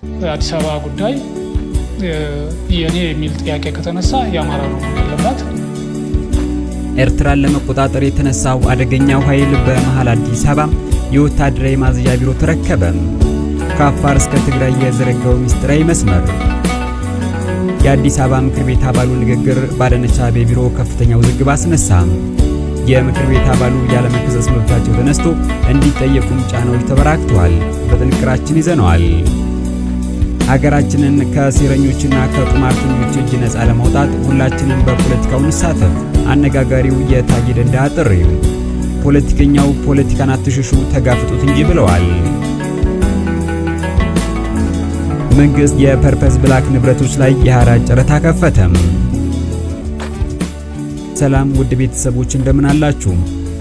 አዲስ አበባ ጉዳይ የኔ የሚል ጥያቄ ከተነሳ የአማራ ነው ያለባት። ኤርትራን ለመቆጣጠር የተነሳው አደገኛው ኃይል በመሃል አዲስ አበባ የወታደራዊ ማዘዣ ቢሮ ተረከበ። ከአፋር እስከ ትግራይ የዘረጋው ሚስጥራዊ መስመር። የአዲስ አበባ ምክር ቤት አባሉ ንግግር በአዳነች አቤቤ ቢሮ ከፍተኛ ውዝግብ አስነሳ። የምክር ቤት አባሉ ያለመከሰስ መብታቸው ተነስቶ እንዲጠየቁም ጫናዎች ተበራክተዋል። በጥንቅራችን ይዘነዋል። ሀገራችንን ከሴረኞችና ከቁማርተኞች እጅ ነፃ ለማውጣት ሁላችንም በፖለቲካው እንሳተፍ። አነጋጋሪው የታዬ ደንደዓ ጥሪ። ፖለቲከኛው ፖለቲካን አትሽሹ ተጋፍጡት እንጂ ብለዋል። መንግስት የፐርፐዝ ብላክ ንብረቶች ላይ የሐራጅ ጨረታ ከፈተም። ሰላም ውድ ቤተሰቦች እንደምን አላችሁ?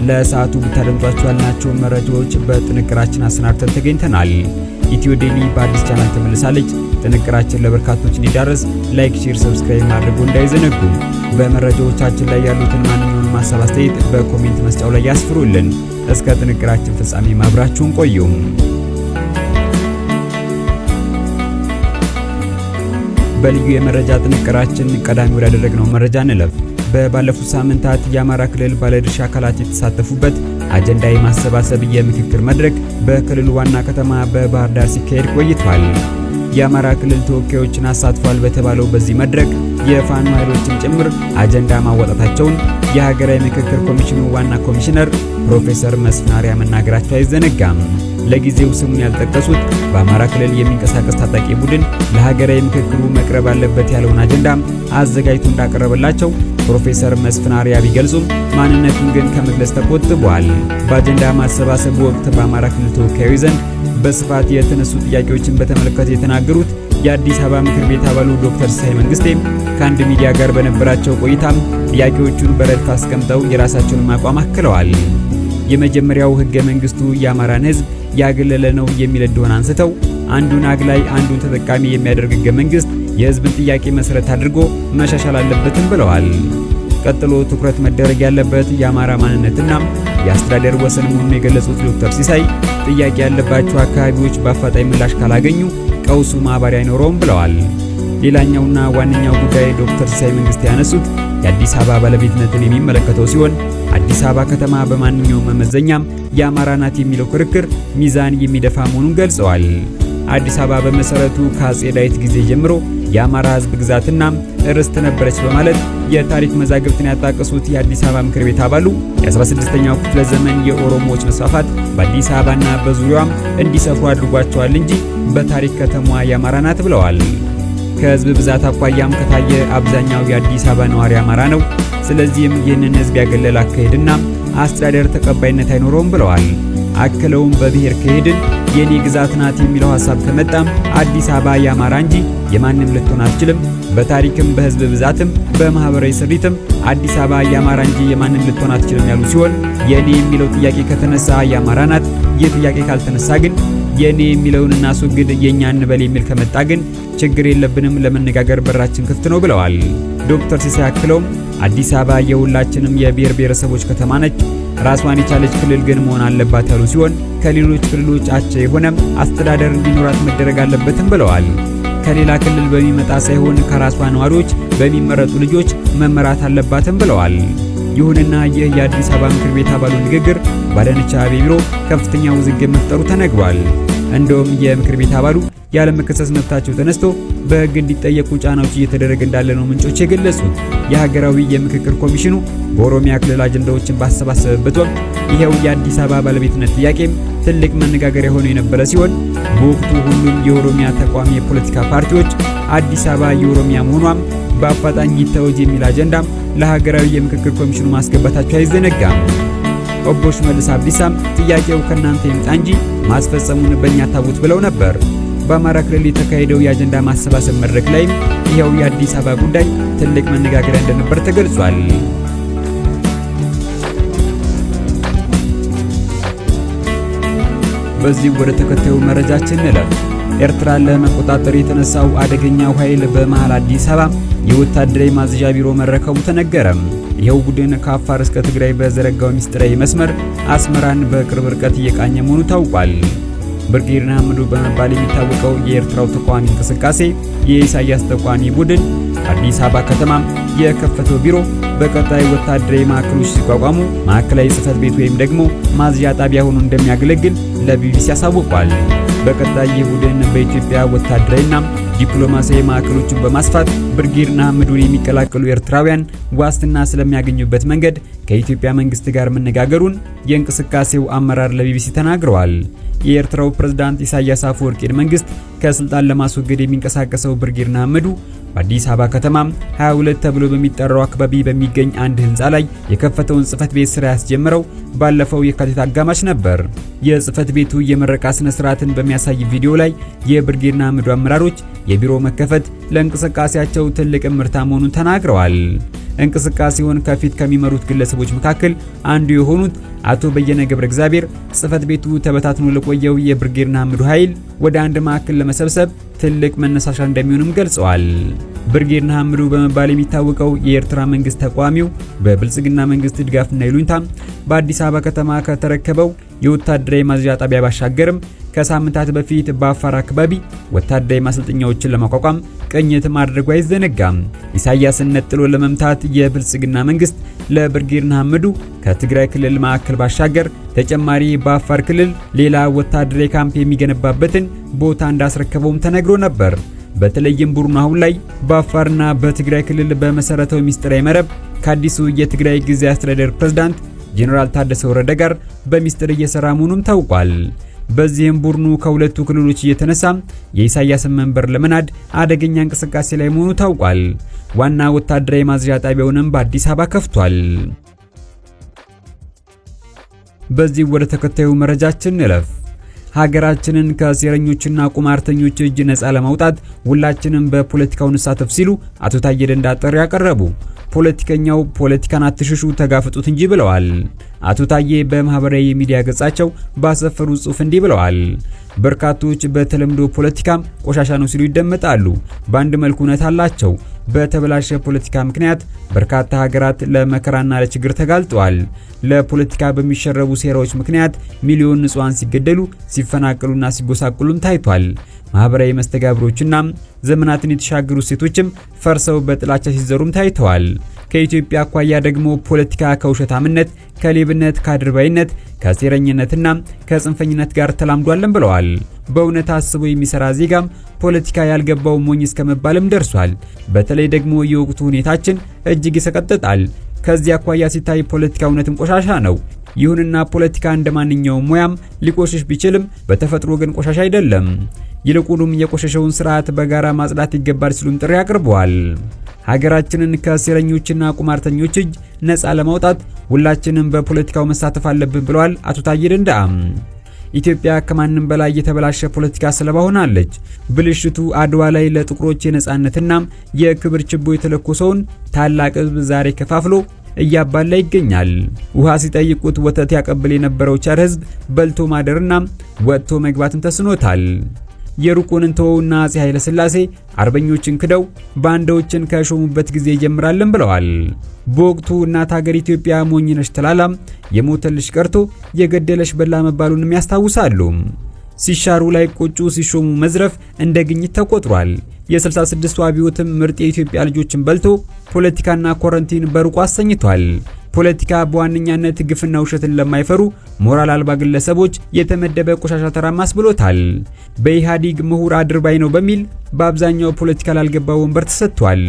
ለሰዓቱ ብታደምጧቸው ያልናቸው መረጃዎች በጥንቅራችን አሰናድተን ተገኝተናል። ኢትዮ ዴሊ በአዲስ ቻናል ተመልሳለች። ጥንቅራችን ለበርካቶች እንዲዳረስ ላይክ፣ ሼር፣ ሰብስክራይብ ማድረጉ እንዳይዘነጉ። በመረጃዎቻችን ላይ ያሉትን ማንኛውንም ሀሳብ አስተያየት በኮሜንት መስጫው ላይ ያስፍሩልን። እስከ ጥንቅራችን ፍጻሜ ማብራችሁን ቆዩም። በልዩ የመረጃ ጥንቅራችን ቀዳሚ ወዳደረግነው መረጃ እንለፍ። በባለፉት ሳምንታት የአማራ ክልል ባለድርሻ አካላት የተሳተፉበት አጀንዳ የማሰባሰብ የምክክር መድረክ በክልሉ ዋና ከተማ በባህር ዳር ሲካሄድ ቆይቷል። የአማራ ክልል ተወካዮችን አሳትፏል በተባለው በዚህ መድረክ የፋኖ ኃይሎችን ጭምር አጀንዳ ማወጣታቸውን የሀገራዊ ምክክር ኮሚሽኑ ዋና ኮሚሽነር ፕሮፌሰር መስፍን አርአያ መናገራቸው አይዘነጋም። ለጊዜው ስሙን ያልጠቀሱት በአማራ ክልል የሚንቀሳቀስ ታጣቂ ቡድን ለሀገራዊ ምክክሩ መቅረብ አለበት ያለውን አጀንዳ አዘጋጅቶ እንዳቀረበላቸው ፕሮፌሰር መስፍን አርአያ ቢገልጹም ማንነቱን ግን ከመግለጽ ተቆጥበዋል። በአጀንዳ ማሰባሰቡ ወቅት በአማራ ክልል ተወካዮች ዘንድ በስፋት የተነሱ ጥያቄዎችን በተመለከተ የተናገሩት የአዲስ አበባ ምክር ቤት አባሉ ዶክተር ሲሳይ መንግስቴ ከአንድ ሚዲያ ጋር በነበራቸው ቆይታም ጥያቄዎቹን በረድፍ አስቀምጠው የራሳቸውን አቋም አክለዋል። የመጀመሪያው ህገ መንግስቱ የአማራን ህዝብ ያገለለ ነው የሚል እንደሆነ አንስተው አንዱን አግላይ አንዱን ተጠቃሚ የሚያደርግ ህገ መንግስት የህዝብን ጥያቄ መሰረት አድርጎ መሻሻል አለበትም ብለዋል። ቀጥሎ ትኩረት መደረግ ያለበት የአማራ ማንነትና የአስተዳደር ወሰን መሆኑን የገለጹት ዶክተር ሲሳይ ጥያቄ ያለባቸው አካባቢዎች በአፋጣኝ ምላሽ ካላገኙ ቀውሱ ማባሪያ አይኖረውም ብለዋል። ሌላኛውና ዋነኛው ጉዳይ ዶክተር ሲሳይ መንግስቴ ያነሱት የአዲስ አበባ ባለቤትነትን የሚመለከተው ሲሆን አዲስ አበባ ከተማ በማንኛውም መመዘኛም የአማራ ናት የሚለው ክርክር ሚዛን የሚደፋ መሆኑን ገልጸዋል። አዲስ አበባ በመሰረቱ ከአጼ ዳዊት ጊዜ ጀምሮ የአማራ ህዝብ ግዛትና ርስት ነበረች በማለት የታሪክ መዛግብትን ያጣቀሱት የአዲስ አበባ ምክር ቤት አባሉ የ16ኛው ክፍለ ዘመን የኦሮሞዎች መስፋፋት በአዲስ አበባና በዙሪያዋም እንዲሰፍሩ አድርጓቸዋል እንጂ በታሪክ ከተማዋ የአማራ ናት ብለዋል። ከህዝብ ብዛት አኳያም ከታየ አብዛኛው የአዲስ አበባ ነዋሪ አማራ ነው። ስለዚህም ይህንን ህዝብ ያገለለ አካሄድና አስተዳደር ተቀባይነት አይኖረውም ብለዋል። አክለውም በብሔር ከሄድን የኔ ግዛት ናት የሚለው ሐሳብ ከመጣም አዲስ አበባ የአማራ እንጂ የማንም ልትሆን አትችልም። በታሪክም በህዝብ ብዛትም በማህበራዊ ስሪትም አዲስ አበባ የአማራ እንጂ የማንም ልትሆን አትችልም ያሉ ሲሆን የኔ የሚለው ጥያቄ ከተነሳ የአማራ ናት፣ ይህ ጥያቄ ካልተነሳ ግን የኔ የሚለውን እናስወግድ የኛ እንበል የሚል ከመጣ ግን ችግር የለብንም፣ ለመነጋገር በራችን ክፍት ነው ብለዋል። ዶክተር ሲሳይ አክለውም አዲስ አበባ የሁላችንም የብሔር ብሔረሰቦች ከተማ ነች፣ ራሷን የቻለች ክልል ግን መሆን አለባት ያሉ ሲሆን ከሌሎች ክልሎች አቻ የሆነ አስተዳደር እንዲኖራት መደረግ አለበትም ብለዋል። ከሌላ ክልል በሚመጣ ሳይሆን ከራሷ ነዋሪዎች በሚመረጡ ልጆች መመራት አለባትም ብለዋል። ይሁንና ይህ የአዲስ አበባ ምክር ቤት አባሉ ንግግር በአዳነች አቤቤ ቢሮ ከፍተኛ ውዝግብ መፍጠሩ ተነግሯል። እንደውም የምክር ቤት አባሉ ያለመከሰስ መብታቸው ተነስቶ በሕግ እንዲጠየቁ ጫናዎች እየተደረገ እንዳለ ነው ምንጮች የገለጹት። የሀገራዊ የምክክር ኮሚሽኑ በኦሮሚያ ክልል አጀንዳዎችን ባሰባሰበበት ወቅት ይሄው የአዲስ አበባ ባለቤትነት ጥያቄም ትልቅ መነጋገሪያ ሆኖ የነበረ ሲሆን በወቅቱ ሁሉም የኦሮሚያ ተቋሚ የፖለቲካ ፓርቲዎች አዲስ አበባ የኦሮሚያ መሆኗም በአፋጣኝ ይታወጅ የሚል አጀንዳም ለሀገራዊ የምክክር ኮሚሽኑ ማስገባታቸው አይዘነጋም። ኦቦ ሽመልስ አብዲሳም ጥያቄው ከናንተ ይምጣ እንጂ ማስፈጸሙን በእኛ ታውት ብለው ነበር። በአማራ ክልል የተካሄደው የአጀንዳ ማሰባሰብ መድረክ ላይም ይሄው የአዲስ አበባ ጉዳይ ትልቅ መነጋገሪያ እንደነበር ተገልጿል። በዚህ ወደ ተከታዩ መረጃችን እንለፍ። ኤርትራን ለመቆጣጠር የተነሳው አደገኛው ኃይል በመሃል አዲስ አበባ የወታደራዊ ማዘዣ ቢሮ መረከቡ ተነገረ። ይሄው ቡድን ከአፋር እስከ ትግራይ በዘረጋው ሚስጥራዊ መስመር አስመራን በቅርብ ርቀት እየቃኘ መሆኑ ታውቋል። ብርጌድ ንሓመዱ በመባል የሚታወቀው የኤርትራው ተቃዋሚ እንቅስቃሴ የኢሳያስ ተቃዋሚ ቡድን አዲስ አበባ ከተማ የከፈተው ቢሮ በቀጣይ ወታደራዊ ማዕከሎች ሲቋቋሙ ማዕከላዊ ጽሕፈት ቤት ወይም ደግሞ ማዝዣ ጣቢያ ሆኖ እንደሚያገለግል ለቢቢሲ አሳውቋል። በቀጣይ ይህ ቡድን በኢትዮጵያ ወታደራዊና ዲፕሎማሲያዊ ማዕከሎችን በማስፋት ብርጌድ ንሓመዱን የሚቀላቀሉ ኤርትራውያን ዋስትና ስለሚያገኙበት መንገድ ከኢትዮጵያ መንግስት ጋር መነጋገሩን የእንቅስቃሴው አመራር ለቢቢሲ ተናግረዋል። የኤርትራው ፕሬዝዳንት ኢሳያስ አፈወርቂን መንግስት ከስልጣን ለማስወገድ የሚንቀሳቀሰው ብርጌድ ንሓመዱ በአዲስ አበባ ከተማ 22 ተብሎ በሚጠራው አካባቢ በሚገኝ አንድ ህንጻ ላይ የከፈተውን ጽሕፈት ቤት ስራ ያስጀመረው ባለፈው የካቲት አጋማሽ ነበር። የጽሕፈት ቤቱ የምረቃ ስነ ስርዓትን በሚያሳይ ቪዲዮ ላይ የብርጌድ ንሓመዱ አመራሮች የቢሮ መከፈት ለእንቅስቃሴያቸው ትልቅ ምርታ መሆኑን ተናግረዋል። እንቅስቃሴውን ከፊት ከሚመሩት ግለሰቦች መካከል አንዱ የሆኑት አቶ በየነ ገብረ እግዚአብሔር ጽሕፈት ቤቱ ተበታትኖ ለቆየው የብርጌድ ንሓመዱ ኃይል ወደ አንድ ማዕከል ለመሰብሰብ ትልቅ መነሳሻ እንደሚሆንም ገልጸዋል። ብርጌድ ንሓመዱ በመባል የሚታወቀው የኤርትራ መንግስት ተቃዋሚው በብልጽግና መንግስት ድጋፍና ይሉኝታ በአዲስ አበባ ከተማ ከተረከበው የወታደራዊ ማዝዣ ጣቢያ ባሻገርም ከሳምንታት በፊት በአፋር አካባቢ ወታደራዊ ማሰልጠኛዎችን ለማቋቋም ቅኝት ማድረጉ አይዘነጋም። ኢሳያስን ነጥሎ ለመምታት የብልጽግና መንግስት ለብርጌድ ንሓመዱ ከትግራይ ክልል ማዕከል ባሻገር ተጨማሪ በአፋር ክልል ሌላ ወታደራዊ ካምፕ የሚገነባበትን ቦታ እንዳስረከበውም ተነግሮ ነበር። በተለይም ቡድኑ አሁን ላይ በአፋርና በትግራይ ክልል በመሰረተው ሚስጥራዊ መረብ ከአዲሱ የትግራይ ጊዜያዊ አስተዳደር ፕሬዝዳንት ጄኔራል ታደሰ ወረደ ጋር በሚስጥር እየሰራ መሆኑም ታውቋል። በዚህም ቡድኑ ከሁለቱ ክልሎች እየተነሳ የኢሳያስን መንበር ለመናድ አደገኛ እንቅስቃሴ ላይ መሆኑ ታውቋል። ዋና ወታደራዊ ማዝዣ ጣቢያውንም በአዲስ አበባ ከፍቷል። በዚህ ወደ ተከታዩ መረጃችን እንለፍ። ሀገራችንን ከሴረኞችና ቁማርተኞች እጅ ነፃ ለማውጣት ሁላችንም በፖለቲካው እንሳተፍ ሲሉ አቶ ታዬ ደንደአ ጥሪ ያቀረቡ። ፖለቲከኛው ፖለቲካን አትሽሹ ተጋፍጡት እንጂ ብለዋል። አቶ ታዬ በማህበራዊ ሚዲያ ገጻቸው ባሰፈሩ ጽሑፍ እንዲህ ብለዋል። በርካቶች በተለምዶ ፖለቲካ ቆሻሻ ነው ሲሉ ይደመጣሉ። በአንድ መልኩ እውነት አላቸው። በተበላሸ ፖለቲካ ምክንያት በርካታ ሀገራት ለመከራና ለችግር ተጋልጠዋል። ለፖለቲካ በሚሸረቡ ሴራዎች ምክንያት ሚሊዮን ንጹሃን ሲገደሉ፣ ሲፈናቀሉና ሲጎሳቁሉም ታይቷል። ማህበራዊ መስተጋብሮችና ዘመናትን የተሻገሩ ሴቶችም ፈርሰው በጥላቻ ሲዘሩም ታይተዋል። ከኢትዮጵያ አኳያ ደግሞ ፖለቲካ ከውሸታምነት፣ ከሌብነት፣ ከአድርባይነት፣ ከሴረኝነትና ከጽንፈኝነት ጋር ተላምዷልን ብለዋል። በእውነት አስቦ የሚሰራ ዜጋም ፖለቲካ ያልገባው ሞኝ እስከመባልም ደርሷል። በተለይ ደግሞ የወቅቱ ሁኔታችን እጅግ ይሰቀጥጣል። ከዚህ አኳያ ሲታይ ፖለቲካ እውነትም ቆሻሻ ነው። ይሁንና ፖለቲካ እንደማንኛውም ሙያም ሊቆሽሽ ቢችልም በተፈጥሮ ግን ቆሻሻ አይደለም። ይልቁንም የቆሸሸውን ስርዓት በጋራ ማጽዳት ይገባል ሲሉም ጥሪ አቅርበዋል። ሀገራችንን ከሴረኞችና ቁማርተኞች እጅ ነፃ ለማውጣት ሁላችንም በፖለቲካው መሳተፍ አለብን ብለዋል አቶ ታዬ ደንደአ። ኢትዮጵያ ከማንም በላይ የተበላሸ ፖለቲካ ሰለባ ሆናለች። ብልሽቱ አድዋ ላይ ለጥቁሮች የነጻነትና የክብር ችቦ የተለኮሰውን ታላቅ ሕዝብ ዛሬ ከፋፍሎ እያባላ ይገኛል። ውሃ ሲጠይቁት ወተት ያቀብል የነበረው ቸር ሕዝብ በልቶ ማደርና ወጥቶ መግባትን ተስኖታል። የሩቁን እንተውና አፄ ኃይለ ሥላሴ አርበኞችን ክደው ባንዳዎችን ከሾሙበት ጊዜ ይጀምራልን ብለዋል። በወቅቱ እናት ሀገር ኢትዮጵያ ሞኝነሽ ተላላም የሞተልሽ ቀርቶ የገደለሽ በላ መባሉንም ያስታውሳሉ። ሲሻሩ ላይ ቆጩ ሲሾሙ መዝረፍ እንደ ግኝት ተቆጥሯል። የ66ቱ አብዮትም ምርጥ የኢትዮጵያ ልጆችን በልቶ ፖለቲካና ኮረንቲን በሩቁ አሰኝቷል። ፖለቲካ በዋነኛነት ግፍና ውሸትን ለማይፈሩ ሞራል አልባ ግለሰቦች የተመደበ ቆሻሻ ተራማስ ብሎታል። በኢህአዴግ ምሁር አድርባይ ነው በሚል በአብዛኛው ፖለቲካ ላልገባው ወንበር ተሰጥቷል።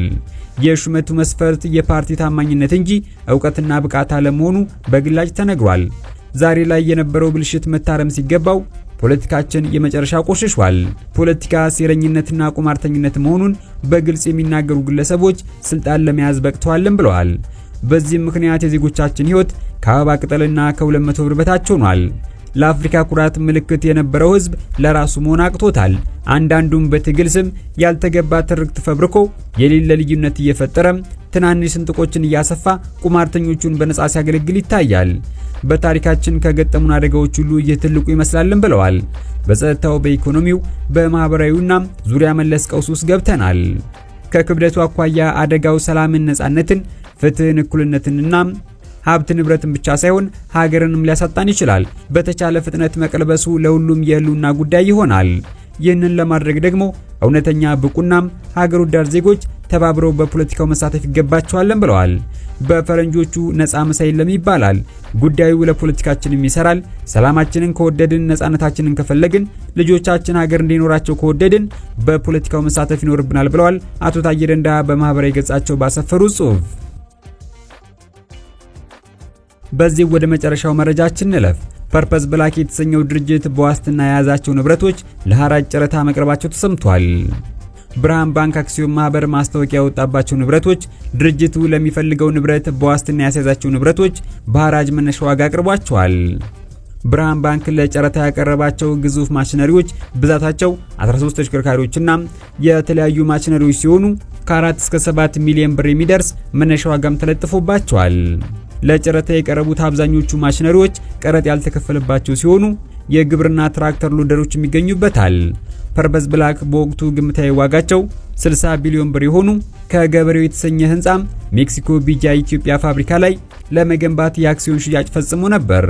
የሹመቱ መስፈርት የፓርቲ ታማኝነት እንጂ ዕውቀትና ብቃት አለመሆኑ በግላጭ ተነግሯል። ዛሬ ላይ የነበረው ብልሽት መታረም ሲገባው ፖለቲካችን የመጨረሻ ቆሽሿል። ፖለቲካ ሴረኝነትና ቁማርተኝነት መሆኑን በግልጽ የሚናገሩ ግለሰቦች ስልጣን ለመያዝ በቅተዋልም ብለዋል። በዚህም ምክንያት የዜጎቻችን ህይወት ከአበባ ቅጠልና ከ200 ብር በታች ሆኗል። ለአፍሪካ ኩራት ምልክት የነበረው ህዝብ ለራሱ መሆን አቅቶታል። አንዳንዱም በትግል ስም ያልተገባ ትርክት ፈብርኮ የሌለ ልዩነት እየፈጠረ ትናንሽ ስንጥቆችን እያሰፋ ቁማርተኞቹን በነጻ ሲያገለግል ይታያል። በታሪካችን ከገጠሙን አደጋዎች ሁሉ ይህ ትልቁ ይመስላልን ብለዋል። በጸጥታው፣ በኢኮኖሚው፣ በማህበራዊውና ዙሪያ መለስ ቀውስ ውስጥ ገብተናል። ከክብደቱ አኳያ አደጋው ሰላምን፣ ነጻነትን፣ ፍትህን፣ እኩልነትንና ሀብት ንብረትን ብቻ ሳይሆን ሀገርንም ሊያሳጣን ይችላል። በተቻለ ፍጥነት መቀልበሱ ለሁሉም የህልውና ጉዳይ ይሆናል። ይህንን ለማድረግ ደግሞ እውነተኛ ብቁናም ሀገር ወዳድ ዜጎች ተባብረው በፖለቲካው መሳተፍ ይገባቸዋል ብለዋል። በፈረንጆቹ ነፃ መሳይ የለም ይባላል። ጉዳዩ ለፖለቲካችንም ይሰራል። ሰላማችንን ከወደድን፣ ነፃነታችንን ከፈለግን፣ ልጆቻችን ሀገር እንዲኖራቸው ከወደድን በፖለቲካው መሳተፍ ይኖርብናል ብለዋል አቶ ታዬ ደንደአ በማህበራዊ ገጻቸው ባሰፈሩት ጽሑፍ። በዚህ ወደ መጨረሻው መረጃችን እንለፍ። ፐርፐዝ ብላክ የተሰኘው ድርጅት በዋስትና የያዛቸው ንብረቶች ለሐራጅ ጨረታ መቅረባቸው ተሰምቷል። ብርሃን ባንክ አክሲዮን ማህበር ማስታወቂያ ያወጣባቸው ንብረቶች ድርጅቱ ለሚፈልገው ንብረት በዋስትና ያስያዛቸው ንብረቶች በሐራጅ መነሻ ዋጋ አቅርቧቸዋል። ብርሃን ባንክ ለጨረታ ያቀረባቸው ግዙፍ ማሽነሪዎች ብዛታቸው 13 ተሽከርካሪዎችና የተለያዩ ማሽነሪዎች ሲሆኑ ከ4 እስከ 7 ሚሊዮን ብር የሚደርስ መነሻ ዋጋም ተለጥፎባቸዋል። ለጨረታ የቀረቡት አብዛኞቹ ማሽነሪዎች ቀረጥ ያልተከፈለባቸው ሲሆኑ የግብርና ትራክተር ሎደሮች የሚገኙበታል። ፐርፐዝ ብላክ በወቅቱ ግምታዊ ዋጋቸው 60 ቢሊዮን ብር የሆኑ ከገበሬው የተሰኘ ህንጻም ሜክሲኮ ቢጃ ኢትዮጵያ ፋብሪካ ላይ ለመገንባት የአክሲዮን ሽያጭ ፈጽሞ ነበር።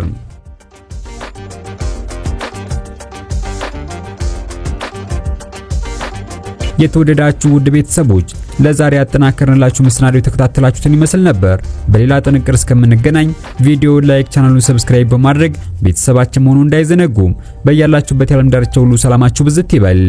የተወደዳችሁ ውድ ቤተሰቦች ለዛሬ ያጠናከርንላችሁ መሰናዶ የተከታተላችሁትን ይመስል ነበር። በሌላ ጥንቅር እስከምንገናኝ ቪዲዮ ላይክ፣ ቻናሉን ሰብስክራይብ በማድረግ ቤተሰባችን መሆኑን እንዳይዘነጉ። በያላችሁበት የዓለም ዳርቻ ሁሉ ሰላማችሁ ብዝት ይበል።